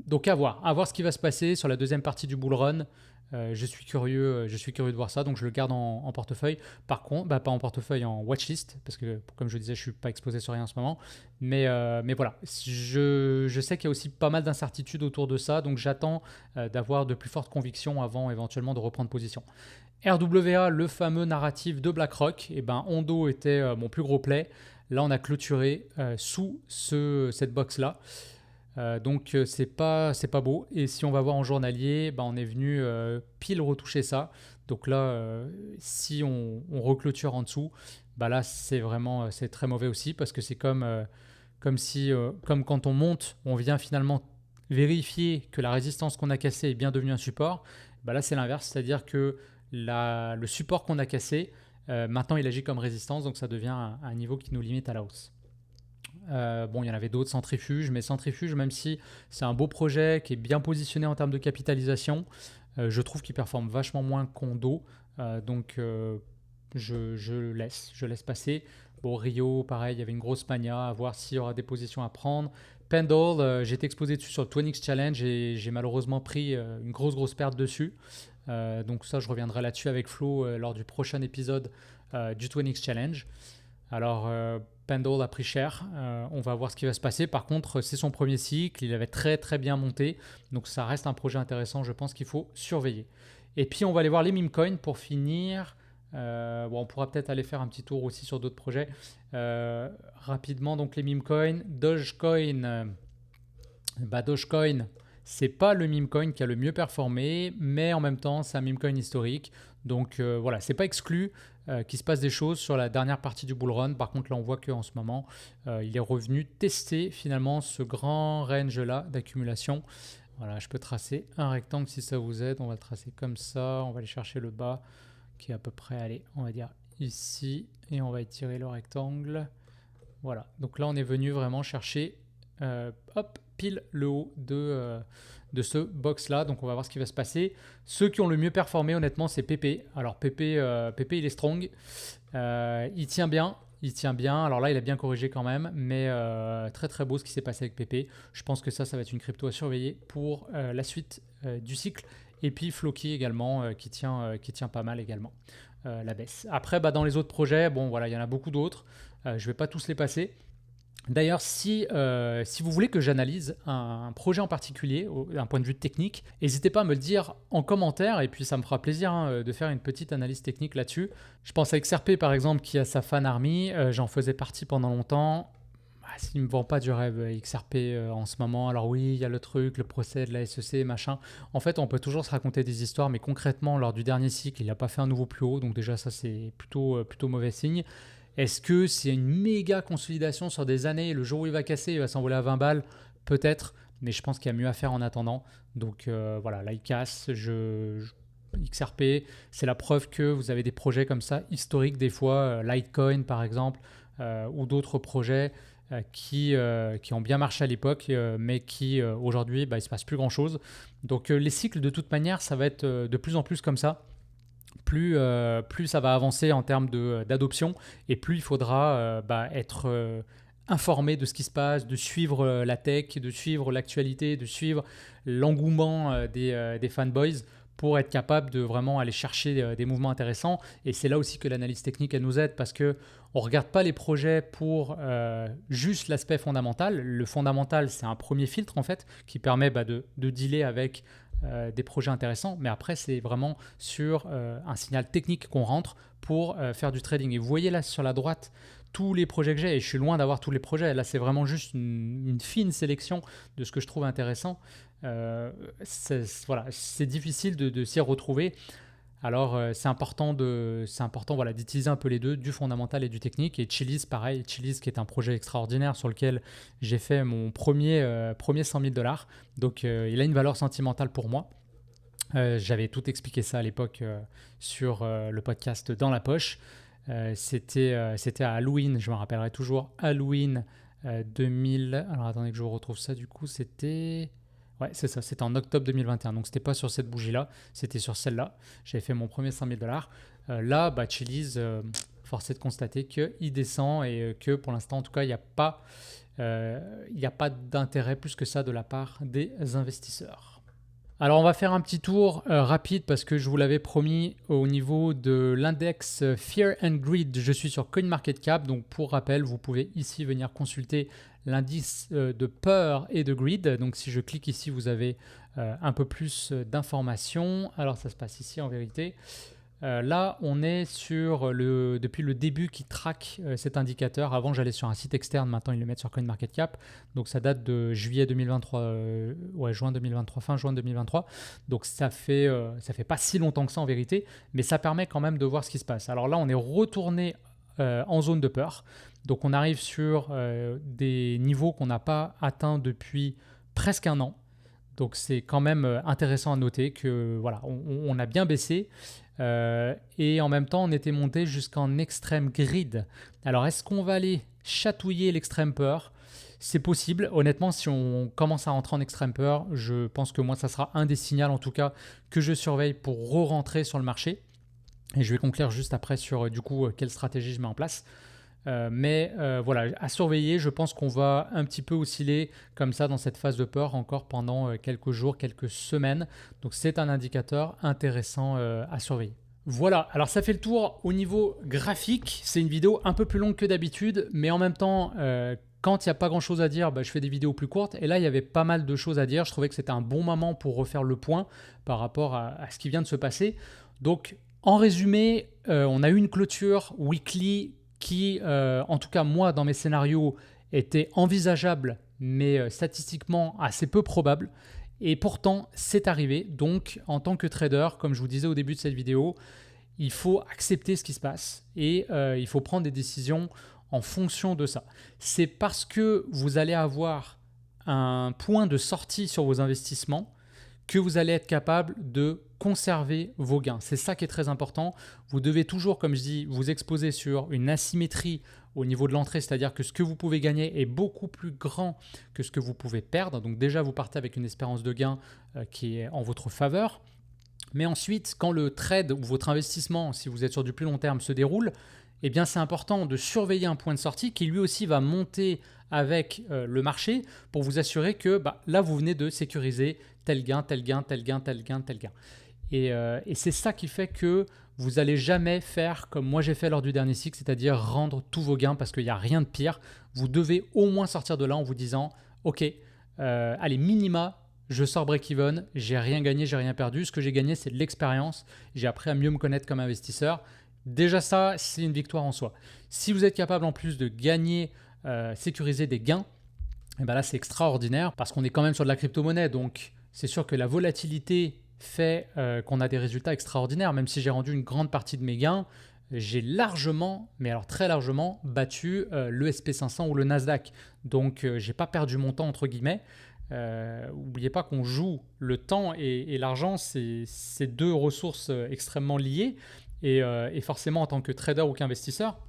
donc à voir ce qui va se passer sur la deuxième partie du bull run. Je suis curieux de voir ça, donc je le garde en portefeuille. Par contre, pas en portefeuille, en watchlist, parce que comme je disais, je suis pas exposé sur rien en ce moment. Mais voilà, je sais qu'il y a aussi pas mal d'incertitudes autour de ça, donc j'attends d'avoir de plus fortes convictions avant éventuellement de reprendre position. RWA, le fameux narratif de BlackRock, Ondo était mon plus gros play. Là, on a clôturé sous cette box-là. Donc c'est pas beau, et si on va voir en journalier, on est venu pile retoucher ça. Donc là, si on reclôture en dessous, là c'est très mauvais aussi, parce que c'est comme quand on monte, on vient finalement vérifier que la résistance qu'on a cassée est bien devenue un support. Là c'est l'inverse, c'est-à-dire que le support qu'on a cassé, maintenant il agit comme résistance, donc ça devient un niveau qui nous limite à la hausse. Il y en avait d'autres, Centrifuge, mais Centrifuge, même si c'est un beau projet qui est bien positionné en termes de capitalisation, je trouve qu'il performe vachement moins qu'Ondo, donc je laisse passer. Bon, Rio, pareil, il y avait une grosse mania, à voir s'il y aura des positions à prendre. Pendle, j'ai été exposé dessus sur le 20x Challenge et j'ai malheureusement pris une grosse perte dessus. Donc ça, je reviendrai là-dessus avec Flo lors du prochain épisode du 20x Challenge. Alors, Pendle a pris cher, on va voir ce qui va se passer. Par contre, c'est son premier cycle, il avait très très bien monté, donc ça reste un projet intéressant, je pense qu'il faut surveiller. Et puis on va aller voir les meme coins pour finir. On pourra peut-être aller faire un petit tour aussi sur d'autres projets. Rapidement, donc les meme coins. Dogecoin, Dogecoin, c'est pas le meme coin qui a le mieux performé, mais en même temps, c'est un meme coin historique. Donc voilà, c'est pas exclu qu'il se passe des choses sur la dernière partie du bull run. Par contre, là, on voit qu'en ce moment, il est revenu tester finalement ce grand range-là d'accumulation. Voilà, je peux tracer un rectangle si ça vous aide. On va le tracer comme ça. On va aller chercher le bas qui est à peu près, allez, on va dire ici. Et on va étirer le rectangle. Voilà, donc là, on est venu vraiment chercher pile le haut de ce box-là. Donc, on va voir ce qui va se passer. Ceux qui ont le mieux performé, honnêtement, c'est Pépé. Alors, Pépé, il est strong. Il tient bien. Alors là, il a bien corrigé quand même. Mais très, très beau ce qui s'est passé avec Pépé. Je pense que ça va être une crypto à surveiller pour la suite du cycle. Et puis, Floki également, qui tient pas mal également, la baisse. Après, dans les autres projets, il y en a beaucoup d'autres. Je ne vais pas tous les passer. D'ailleurs, si vous voulez que j'analyse un projet en particulier d'un point de vue technique, n'hésitez pas à me le dire en commentaire, et puis ça me fera plaisir de faire une petite analyse technique là-dessus. Je pense à XRP par exemple, qui a sa fan army, j'en faisais partie pendant longtemps. Il ne me vend pas du rêve XRP en ce moment. Alors oui, il y a le truc, le procès de la SEC, machin. En fait, on peut toujours se raconter des histoires, mais concrètement, lors du dernier cycle, il n'a pas fait un nouveau plus haut, donc déjà ça c'est plutôt mauvais signe. Est-ce que c'est une méga consolidation sur des années, le jour où il va casser, il va s'envoler à 20 balles? Peut-être, mais je pense qu'il y a mieux à faire en attendant. Donc voilà, là il casse. XRP, c'est la preuve que vous avez des projets comme ça historiques des fois, Litecoin par exemple, ou d'autres projets. qui ont bien marché à l'époque, mais qui aujourd'hui, il ne se passe plus grand-chose. Donc les cycles, de toute manière, ça va être de plus en plus comme ça. Plus ça va avancer en termes d'adoption et plus il faudra être informé de ce qui se passe, de suivre la tech, de suivre l'actualité, de suivre l'engouement des fanboys pour être capable de vraiment aller chercher des mouvements intéressants. Et c'est là aussi que l'analyse technique, elle nous aide parce qu'on ne regarde pas les projets pour juste l'aspect fondamental. Le fondamental, c'est un premier filtre en fait qui permet de dealer avec des projets intéressants, mais après c'est vraiment sur un signal technique qu'on rentre pour faire du trading. Et vous voyez là sur la droite tous les projets que j'ai, et je suis loin d'avoir tous les projets, là c'est vraiment juste une fine sélection de ce que je trouve intéressant. C'est difficile de s'y retrouver. Alors c'est important d'utiliser un peu les deux, du fondamental et du technique. Et Chiliz, pareil, Chiliz qui est un projet extraordinaire sur lequel j'ai fait mon premier 100 000 $. Donc il a une valeur sentimentale pour moi. J'avais tout expliqué ça à l'époque sur le podcast Dans la poche. C'était à Halloween, je me rappellerai toujours, Halloween 2000. Alors attendez que je retrouve ça, du coup c'était... Ouais, c'est ça, c'était en octobre 2021. Donc, c'était pas sur cette bougie-là, c'était sur celle-là. J'avais fait mon premier 100 000 $. Là, Chiliz, force est de constater qu'il descend et que pour l'instant, en tout cas, il n'y a pas d'intérêt plus que ça de la part des investisseurs. Alors, on va faire un petit tour rapide parce que je vous l'avais promis au niveau de l'index Fear and Greed. Je suis sur CoinMarketCap. Donc, pour rappel, vous pouvez ici venir consulter l'indice de peur et de greed. Donc, si je clique ici, vous avez un peu plus d'informations. Alors, ça se passe ici en vérité. Là, on est depuis le début qui traque cet indicateur. Avant, j'allais sur un site externe. Maintenant, ils le mettent sur CoinMarketCap. Donc, ça date de juillet 2023, juin 2023, fin juin 2023. Donc, ça fait pas si longtemps que ça en vérité, mais ça permet quand même de voir ce qui se passe. Alors là, on est retourné en zone de peur. Donc, on arrive sur des niveaux qu'on n'a pas atteints depuis presque un an. Donc, c'est quand même intéressant à noter que voilà, on a bien baissé. Et en même temps, on était monté jusqu'en extrême greed. Alors, est-ce qu'on va aller chatouiller l'extrême peur ? C'est possible. Honnêtement, si on commence à rentrer en extrême peur, je pense que moi, ça sera un des signaux, en tout cas, que je surveille pour re-rentrer sur le marché. Et je vais conclure juste après sur, du coup, quelle stratégie je mets en place. Mais voilà, à surveiller, je pense qu'on va un petit peu osciller comme ça dans cette phase de peur encore pendant quelques jours, quelques semaines. Donc c'est un indicateur intéressant à surveiller. Voilà, alors ça fait le tour au niveau graphique. C'est une vidéo un peu plus longue que d'habitude, mais en même temps, quand il n'y a pas grand chose à dire, je fais des vidéos plus courtes. Et là, il y avait pas mal de choses à dire. Je trouvais que c'était un bon moment pour refaire le point par rapport à ce qui vient de se passer. Donc en résumé, on a eu une clôture weekly qui, en tout cas moi, dans mes scénarios, était envisageable, mais statistiquement assez peu probable. Et pourtant, c'est arrivé. Donc, en tant que trader, comme je vous disais au début de cette vidéo, il faut accepter ce qui se passe et il faut prendre des décisions en fonction de ça. C'est parce que vous allez avoir un point de sortie sur vos investissements que vous allez être capable de conserver vos gains. C'est ça qui est très important. Vous devez toujours, comme je dis, vous exposer sur une asymétrie au niveau de l'entrée, c'est-à-dire que ce que vous pouvez gagner est beaucoup plus grand que ce que vous pouvez perdre. Donc déjà, vous partez avec une espérance de gain qui est en votre faveur. Mais ensuite, quand le trade ou votre investissement, si vous êtes sur du plus long terme, se déroule, eh bien, c'est important de surveiller un point de sortie qui lui aussi va monter avec le marché pour vous assurer que là, vous venez de sécuriser tel gain, tel gain, tel gain, tel gain, tel gain. Et c'est ça qui fait que vous n'allez jamais faire comme moi j'ai fait lors du dernier cycle, c'est-à-dire rendre tous vos gains parce qu'il n'y a rien de pire. Vous devez au moins sortir de là en vous disant « Ok, allez, minima, je sors break-even, j'ai rien gagné, j'ai rien perdu. Ce que j'ai gagné, c'est de l'expérience. J'ai appris à mieux me connaître comme investisseur. » Déjà ça, c'est une victoire en soi. Si vous êtes capable en plus de gagner, sécuriser des gains, et là c'est extraordinaire parce qu'on est quand même sur de la crypto-monnaie. Donc c'est sûr que la volatilité fait qu'on a des résultats extraordinaires. Même si j'ai rendu une grande partie de mes gains, j'ai largement, mais alors très largement, battu le SP500 ou le Nasdaq. Donc j'ai pas perdu mon temps entre guillemets. N'oubliez pas qu'on joue le temps et l'argent, c'est deux ressources extrêmement liées. Et forcément, en tant que trader ou qu'investisseur,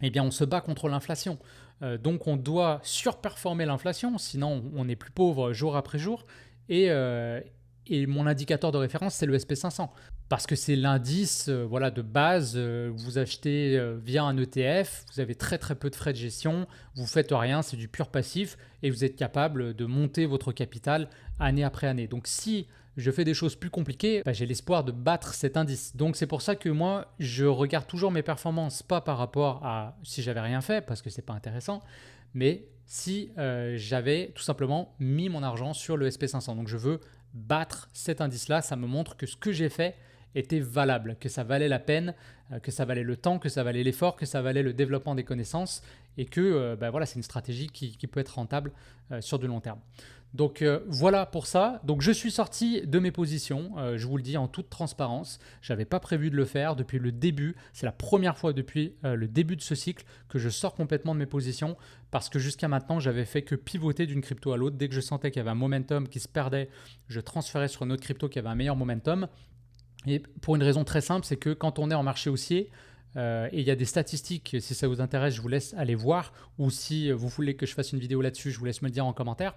eh bien, on se bat contre l'inflation. Donc on doit surperformer l'inflation, sinon on est plus pauvre jour après jour. Et mon indicateur de référence, c'est le SP500. Parce que c'est l'indice voilà, de base. Vous achetez via un ETF, vous avez très très peu de frais de gestion, vous ne faites rien, c'est du pur passif et vous êtes capable de monter votre capital année après année. Donc si je fais des choses plus compliquées, j'ai l'espoir de battre cet indice. Donc c'est pour ça que moi, je regarde toujours mes performances, pas par rapport à si j'avais rien fait, parce que ce n'est pas intéressant, mais si j'avais tout simplement mis mon argent sur le SP500. Donc je veux battre cet indice-là, ça me montre que ce que j'ai fait était valable, que ça valait la peine, que ça valait le temps, que ça valait l'effort, que ça valait le développement des connaissances et que voilà, c'est une stratégie qui peut être rentable sur du long terme. Donc voilà pour ça. Donc je suis sorti de mes positions, je vous le dis en toute transparence. Je n'avais pas prévu de le faire depuis le début. C'est la première fois depuis le début de ce cycle que je sors complètement de mes positions parce que jusqu'à maintenant, j'avais fait que pivoter d'une crypto à l'autre. Dès que je sentais qu'il y avait un momentum qui se perdait, je transférais sur une autre crypto qui avait un meilleur momentum. Et pour une raison très simple, c'est que quand on est en marché haussier, et il y a des statistiques, si ça vous intéresse, je vous laisse aller voir, ou si vous voulez que je fasse une vidéo là-dessus, je vous laisse me le dire en commentaire.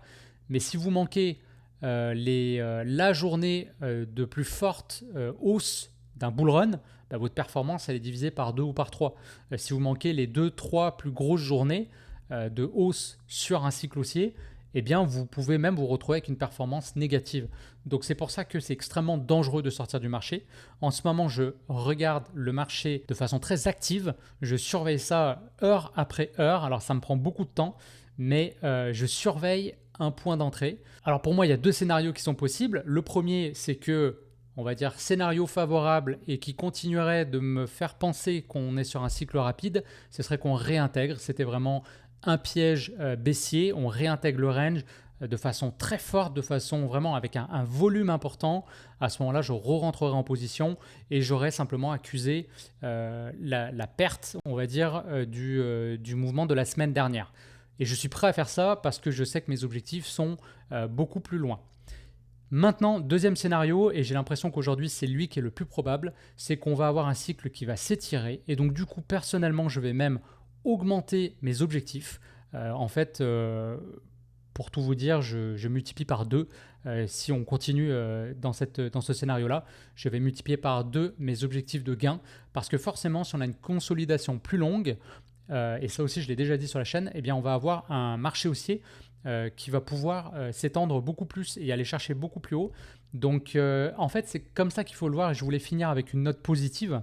Mais si vous manquez la journée de plus forte hausse d'un bull run, votre performance elle est divisée par 2 ou par 3. Si vous manquez les 2-3 plus grosses journées de hausse sur un cycle haussier, eh bien, vous pouvez même vous retrouver avec une performance négative. Donc, c'est pour ça que c'est extrêmement dangereux de sortir du marché. En ce moment, je regarde le marché de façon très active. Je surveille ça heure après heure. Alors, ça me prend beaucoup de temps, mais je surveille un point d'entrée. Alors, pour moi, il y a 2 scénarios qui sont possibles. Le premier, c'est que, on va dire, scénario favorable et qui continuerait de me faire penser qu'on est sur un cycle rapide, ce serait qu'on réintègre. C'était vraiment un piège baissier, on réintègre le range de façon très forte, de façon vraiment avec un volume important. À ce moment-là, je re-rentrerai en position et j'aurai simplement accusé la perte, on va dire, du mouvement de la semaine dernière. Et je suis prêt à faire ça parce que je sais que mes objectifs sont beaucoup plus loin. Maintenant, deuxième scénario, et j'ai l'impression qu'aujourd'hui c'est lui qui est le plus probable, c'est qu'on va avoir un cycle qui va s'étirer. Et donc du coup, personnellement, je vais même augmenter mes objectifs. En fait, pour tout vous dire, je multiplie par 2. Si on continue dans ce scénario-là, je vais multiplier par 2 mes objectifs de gain. Parce que forcément, si on a une consolidation plus longue, et ça aussi je l'ai déjà dit sur la chaîne, eh bien on va avoir un marché haussier qui va pouvoir s'étendre beaucoup plus et aller chercher beaucoup plus haut. Donc en fait, c'est comme ça qu'il faut le voir et je voulais finir avec une note positive.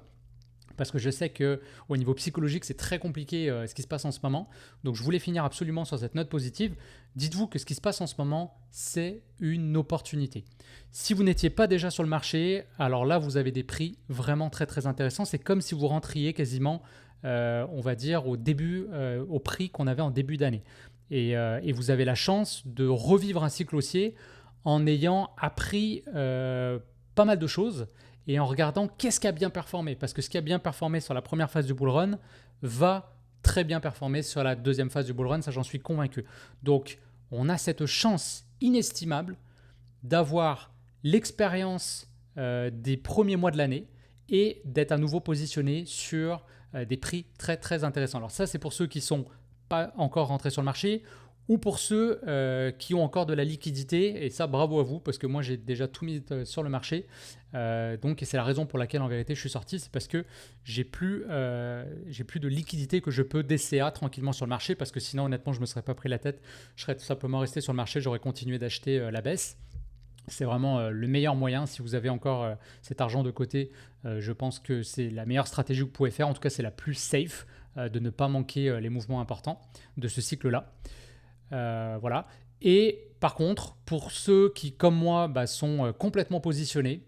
Parce que je sais qu'au niveau psychologique, c'est très compliqué ce qui se passe en ce moment. Donc, je voulais finir absolument sur cette note positive. Dites-vous que ce qui se passe en ce moment, c'est une opportunité. Si vous n'étiez pas déjà sur le marché, alors là, vous avez des prix vraiment très, très intéressants. C'est comme si vous rentriez quasiment, on va dire, au prix qu'on avait en début d'année. Et vous avez la chance de revivre un cycle haussier en ayant appris pas mal de choses et en regardant qu'est-ce qui a bien performé. Parce que ce qui a bien performé sur la première phase du bull run va très bien performer sur la deuxième phase du bull run, ça j'en suis convaincu. Donc on a cette chance inestimable d'avoir l'expérience des premiers mois de l'année et d'être à nouveau positionné sur des prix très très intéressants. Alors ça c'est pour ceux qui ne sont pas encore rentrés sur le marché ou pour ceux qui ont encore de la liquidité, et ça bravo à vous parce que moi j'ai déjà tout mis sur le marché, donc c'est la raison pour laquelle en vérité je suis sorti, c'est parce que j'ai plus de liquidité que je peux DCA tranquillement sur le marché, parce que sinon honnêtement je me serais pas pris la tête, je serais tout simplement resté sur le marché, j'aurais continué d'acheter la baisse. C'est vraiment le meilleur moyen. Si vous avez encore cet argent de côté, je pense que c'est la meilleure stratégie que vous pouvez faire. En tout cas, c'est la plus safe de ne pas manquer les mouvements importants de ce cycle-là. Voilà. Et par contre, pour ceux qui, comme moi, sont complètement positionnés,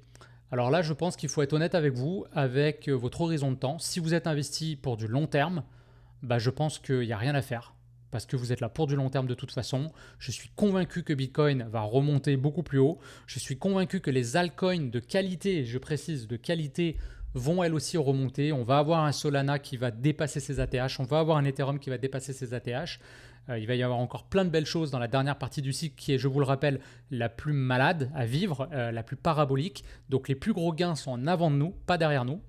alors là, je pense qu'il faut être honnête avec vous, avec votre horizon de temps. Si vous êtes investi pour du long terme, je pense qu'il n'y a rien à faire parce que vous êtes là pour du long terme de toute façon. Je suis convaincu que Bitcoin va remonter beaucoup plus haut. Je suis convaincu que les altcoins de qualité, je précise de qualité, vont elles aussi remonter. On va avoir un Solana qui va dépasser ses ATH. On va avoir un Ethereum qui va dépasser ses ATH. Il va y avoir encore plein de belles choses dans la dernière partie du cycle qui est, je vous le rappelle, la plus malade à vivre, la plus parabolique. Donc les plus gros gains sont en avant de nous, pas derrière nous.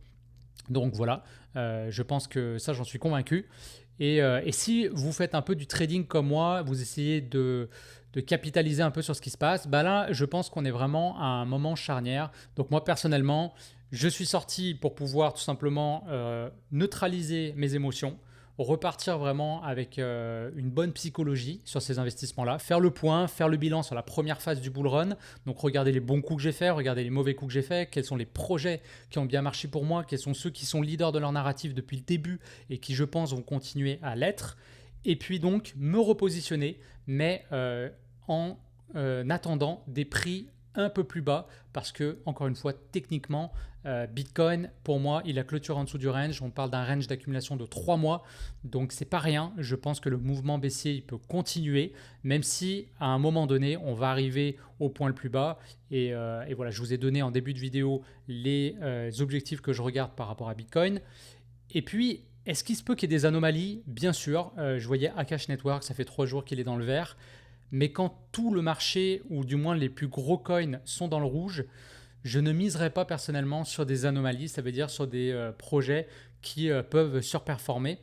Donc voilà, je pense que ça, j'en suis convaincu. Et si vous faites un peu du trading comme moi, vous essayez de capitaliser un peu sur ce qui se passe, bah là, je pense qu'on est vraiment à un moment charnière. Donc moi, personnellement, je suis sorti pour pouvoir tout simplement neutraliser mes émotions, repartir vraiment avec une bonne psychologie sur ces investissements-là, faire le point, faire le bilan sur la première phase du bull run, donc regarder les bons coups que j'ai faits, regarder les mauvais coups que j'ai faits, quels sont les projets qui ont bien marché pour moi, quels sont ceux qui sont leaders de leur narratif depuis le début et qui, je pense, vont continuer à l'être, et puis donc me repositionner, mais en attendant des prix un peu plus bas parce que, encore une fois, techniquement, Bitcoin, pour moi, il a clôturé en dessous du range. On parle d'un range d'accumulation de 3 mois, donc c'est pas rien. Je pense que le mouvement baissier, il peut continuer, même si à un moment donné, on va arriver au point le plus bas. Et voilà, je vous ai donné en début de vidéo les objectifs que je regarde par rapport à Bitcoin. Et puis, est-ce qu'il se peut qu'il y ait des anomalies? Bien sûr, je voyais Akash Network, ça fait 3 jours qu'il est dans le vert. Mais quand tout le marché, ou du moins les plus gros coins, sont dans le rouge, je ne miserai pas personnellement sur des anomalies, ça veut dire sur des projets qui peuvent surperformer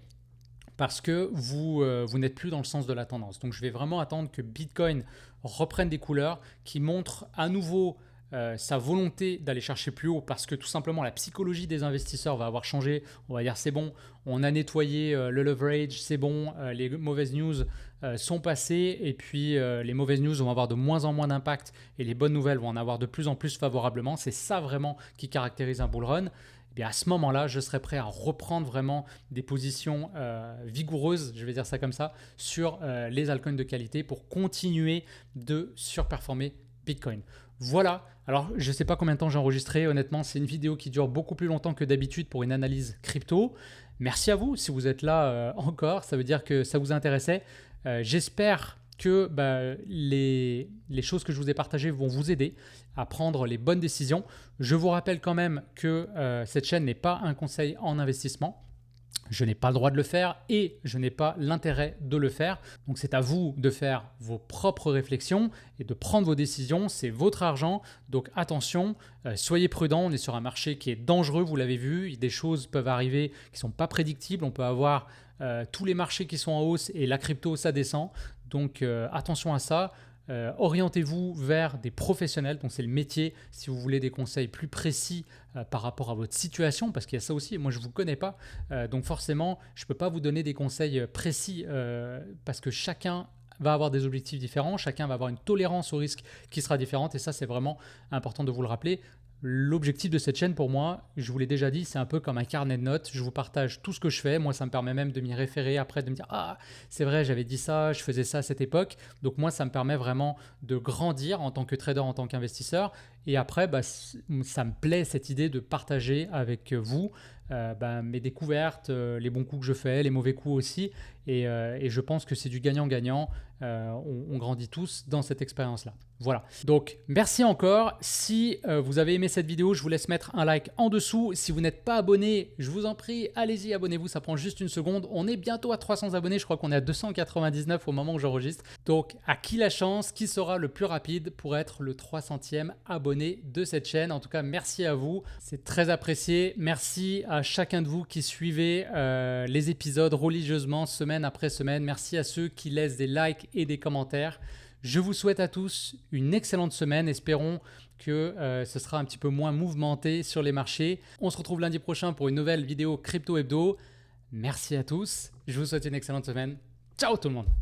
parce que vous n'êtes plus dans le sens de la tendance. Donc je vais vraiment attendre que Bitcoin reprenne des couleurs, qui montre à nouveau sa volonté d'aller chercher plus haut parce que tout simplement la psychologie des investisseurs va avoir changé. On va dire c'est bon, on a nettoyé le leverage, c'est bon, les mauvaises news sont passées et puis les mauvaises news vont avoir de moins en moins d'impact et les bonnes nouvelles vont en avoir de plus en plus favorablement. C'est ça vraiment qui caractérise un bull run. Et bien à ce moment-là, je serai prêt à reprendre vraiment des positions vigoureuses, je vais dire ça comme ça, sur les altcoins de qualité pour continuer de surperformer Bitcoin. Voilà, alors je ne sais pas combien de temps j'ai enregistré, honnêtement c'est une vidéo qui dure beaucoup plus longtemps que d'habitude pour une analyse crypto. Merci à vous si vous êtes là encore, ça veut dire que ça vous intéressait. J'espère que les choses que je vous ai partagées vont vous aider à prendre les bonnes décisions. Je vous rappelle quand même que cette chaîne n'est pas un conseil en investissement. Je n'ai pas le droit de le faire et je n'ai pas l'intérêt de le faire. Donc c'est à vous de faire vos propres réflexions et de prendre vos décisions. C'est votre argent. Donc attention, soyez prudents. On est sur un marché qui est dangereux, vous l'avez vu. Des choses peuvent arriver qui ne sont pas prédictibles. On peut avoir tous les marchés qui sont en hausse et la crypto, ça descend. Donc attention à ça. Orientez-vous vers des professionnels, donc c'est le métier si vous voulez des conseils plus précis par rapport à votre situation, parce qu'il y a ça aussi, moi je ne vous connais pas, donc forcément je ne peux pas vous donner des conseils précis parce que chacun va avoir des objectifs différents, chacun va avoir une tolérance au risque qui sera différente et ça c'est vraiment important de vous le rappeler. L'objectif de cette chaîne pour moi, je vous l'ai déjà dit, c'est un peu comme un carnet de notes. Je vous partage tout ce que je fais. Moi, ça me permet même de m'y référer après, de me dire « Ah, c'est vrai, j'avais dit ça, je faisais ça à cette époque. » Donc moi, ça me permet vraiment de grandir en tant que trader, en tant qu'investisseur. Et après, ça me plaît cette idée de partager avec vous mes découvertes, les bons coups que je fais, les mauvais coups aussi. Et je pense que c'est du gagnant-gagnant. On grandit tous dans cette expérience-là. Voilà. Donc, merci encore. Si vous avez aimé cette vidéo, je vous laisse mettre un like en dessous. Si vous n'êtes pas abonné, je vous en prie, allez-y, abonnez-vous. Ça prend juste une seconde. On est bientôt à 300 abonnés. Je crois qu'on est à 299 au moment où j'enregistre. Donc, à qui la chance? Qui sera le plus rapide pour être le 300e abonné de cette chaîne? En tout cas, merci à vous. C'est très apprécié. Merci à chacun de vous qui suivez les épisodes religieusement, semaine après semaine. Merci à ceux qui laissent des likes et des commentaires. Je vous souhaite à tous une excellente semaine. Espérons que ce sera un petit peu moins mouvementé sur les marchés. On se retrouve lundi prochain pour une nouvelle vidéo Crypto Hebdo. Merci à tous. Je vous souhaite une excellente semaine. Ciao tout le monde.